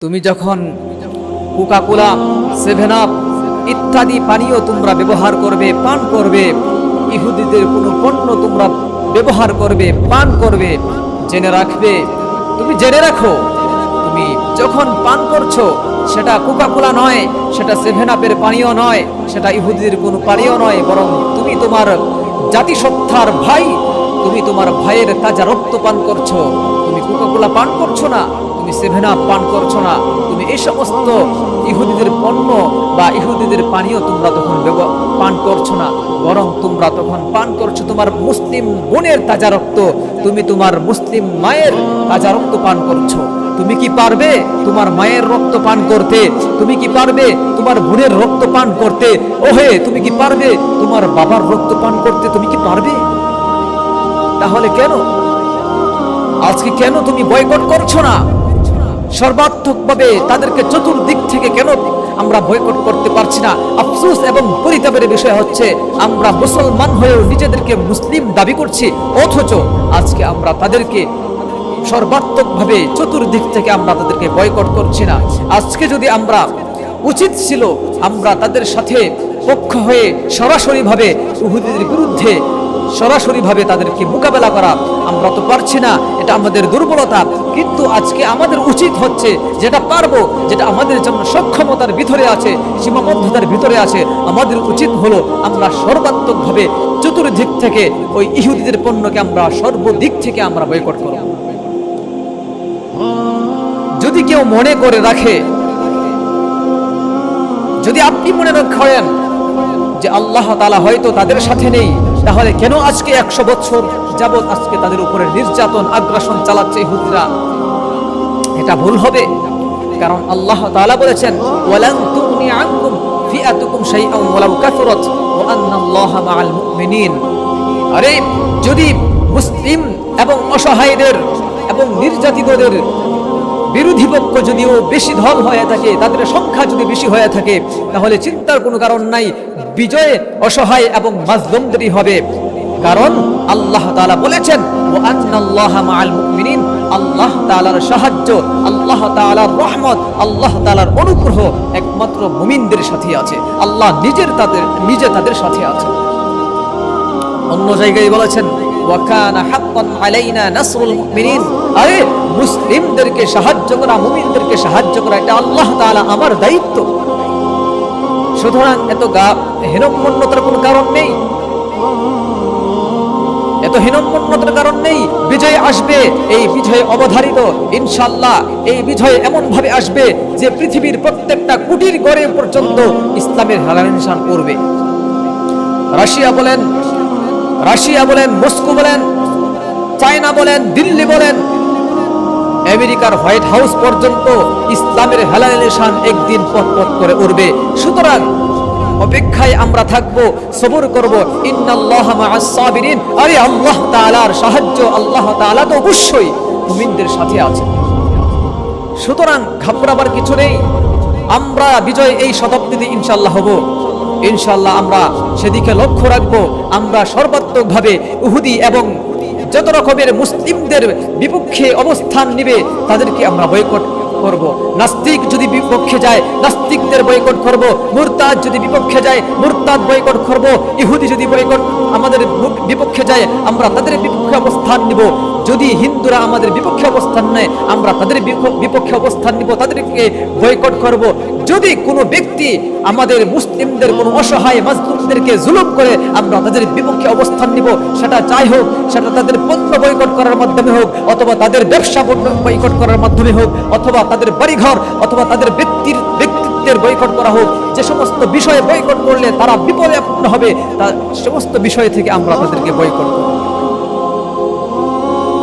তুমি যখন Coca-Cola, 7 up ইত্যাদি পানীয় তোমরা ব্যবহার করবে, পান করবে, ইহুদিদের কোনো পণ্য তোমরা ব্যবহার করবে, পান করবে, জেনে রাখবে, তুমি জেনে রাখো, তুমি যখন পান করছো সেটা কোকা-কোলা নয়, সেটা 7 আপের পানীয় নয়, সেটা ইহুদিদের কোনো পানীয় নয়, বরং তুমি তোমার জাতিসত্তার ভাই, তুমি তোমার ভাইয়ের তাজা রক্ত পান করছো। তুমি কোকা-কোলা পান করছো না, তুমি 7 আপ পান করছো না, তুমি এই সমস্ত ইহুদিদের পণ্য বা ইহুদিদের পানীয় তোমরা তখন পান করছো না, বরং তোমরা তখন পান করছো তোমার মুসলিম বোনের তাজা রক্ত, তুমি তোমার মুসলিম মায়ের তাজা রক্ত পান করছো। তুমি কি পারবে তোমার মায়ের রক্ত পান করতে? তুমি কি পারবে তোমার বোনের রক্ত পান করতে? ওহে, তুমি কি পারবে তোমার বাবার রক্ত পান করতে? তুমি কি পারবে? তাহলে কেন আজকে কেন তুমি বয়কট করছো না? সর্বাত্মকভাবে তাদেরকে চতুর্দিক থেকে কেন আমরা বয়কট করতে পারছি না? আফসোস এবং পরিতাপের বিষয় হচ্ছে আমরা মুসলমান হয়েও নিজেদেরকে মুসলিম দাবি করছি, অথচ আজকে আমরা তাদেরকে সর্বাত্মকভাবে চতুর্দিক থেকে আমরা তাদেরকে বয়কট করছি না। আজকে যদি আমরা উচিত ছিল আমরা তাদের সাথে পক্ষ হয়ে সরাসরিভাবে ইহুদিদের বিরুদ্ধে সরাসরিভাবে তাদেরকে মোকাবেলা করা, আমরা তো পারছি না, এটা আমাদের দুর্বলতা। কিন্তু আজকে আমাদের উচিত হচ্ছে, যেটা পারবো, যেটা আমাদের জন্য সক্ষমতার ভিতরে আছে, সীমাবদ্ধতার ভিতরে আছে, আমাদের উচিত হলো আমরা সর্বাত্মকভাবে চতুর্দিক থেকে ওই ইহুদিদের পণ্যকে আমরা সর্বদিক থেকে আমরা বয়কট করব। যদি কেউ মনে করে রাখে, যদি আপনি মনে করেন যে আল্লাহ তাআলা হয়তো তাদের সাথে নেই, তাহলে কেন আজকে 100 বছর যাবত আজকে তাদের উপরে নির্যাতন আগ্রাসন চালাচ্ছে ইহুদিরা? এটা ভুল হবে, কারণ আল্লাহ তাআলা বলেছেন ওয়ালান তুগনি আনকুম ফিআতুকুম শাইআন ওয়ালাউ কাসুরাত ওয়া আন্নাল্লাহা মাআল মুমিনিন। আরে যদি মুসলিম এবং অসহায়দের এবং নির্যাতিতদের বিরোধী পক্ষ যদিও বেশি দল হয়ে থাকে, তাদের সংখ্যা যদি বেশি হয়ে থাকে, তাহলে চিন্তার কোনো কারণ নাই, বিজয় অসহায় এবং মাজলুমদেরই হবে। কারণ আল্লাহ তাআলা বলেছেন ওয়া আন্নাল্লাহা মাআল মুমিনিন, আল্লাহ তাআলার সাহায্য, আল্লাহ তাআলার রহমত, আল্লাহ তাআলার অনুগ্রহ একমাত্র মুমিনদের সাথে আছে। আল্লাহ নিজে তাদের সাথে আছে। অন্য জায়গায় বলেছেন ওয়া কানা হাক্কান আলাইনা নাসরুল মুমিনিন, আরে মুসলিমদেরকে সাহায্য করা, মুমিনদেরকে সাহায্য করা, এটা আল্লাহ তাআলা আমার দায়িত্ব। সুতরাং এত হীনম্মন্যতার কোনো কারণ নেই, এত হীনম্মন্যতার কারণ নেই। বিজয় আসবে, এই বিজয় অবধারিত ইনশাআল্লাহ। এই বিজয় এমন ভাবে আসবে যে পৃথিবীর প্রত্যেকটা কুটির ঘরে পর্যন্ত ইসলামের হেলানো নিশান পড়বে। রাশিয়া বলেন, মস্কো বলেন, চায়না বলেন, দিল্লি বলেন, আমেরিকার হোয়াইট হাউস পর্যন্ত ইসলামের হেলানো নিশান একদিন পথ করে উঠবে। সুতরাং অপেক্ষায় আমরা থাকবো, সবর করব। ইন্নাল্লাহা মাআস সাবিরিন, আরে আল্লাহ তাআলার সাহায্য, আল্লাহ তাআলা তো অবশ্যই মুমিনদের সাথে আছেন। সুতরাং ঘাবড়াবার কিছু নেই। আমরা বিজয় এই শতাব্দীতে ইনশাআল্লাহ হব, ইনশাআল্লাহ আমরা সেদিকে লক্ষ্য রাখবো। আমরা সর্বাত্মকভাবে ইহুদি এবং যত রকমের মুসলিমদের বিপক্ষে অবস্থান নিবে তাদেরকে আমরা বয়কট করব। নাস্তিক যদি বিপক্ষে যায়, নাস্তিকদের বয়কট করব। মুরতাদ যদি বিপক্ষে যায়, মুরতাদ বয়কট করব। ইহুদি যদি বয়কট আমাদের বিপক্ষে যায়, আমরা তাদের বিপক্ষে অবস্থান নিব। যদি হিন্দুরা আমাদের বিপক্ষে অবস্থান নেয়, আমরা তাদের বিপক্ষে অবস্থান নিব, তাদেরকে বয়কট করব। যদি কোনো ব্যক্তি আমাদের মুসলিমদের কোনো অসহায় মাজলুমদেরকে জুলুম করে, আমরা তাদের বিপক্ষে অবস্থান নিব। সেটা যাই হোক, সেটা তাদের পণ্য বয়কট করার মাধ্যমে হোক, অথবা তাদের ব্যবসা বয়কট করার মাধ্যমে হোক, অথবা তাদের বাড়িঘর, অথবা তাদের ব্যক্তিত্বের বয়কট করা হোক। যে সমস্ত বিষয়ে বয়কট করলে তারা বিপদে হবে, তার সমস্ত বিষয় থেকে আমরা তাদেরকে বয়কট করব।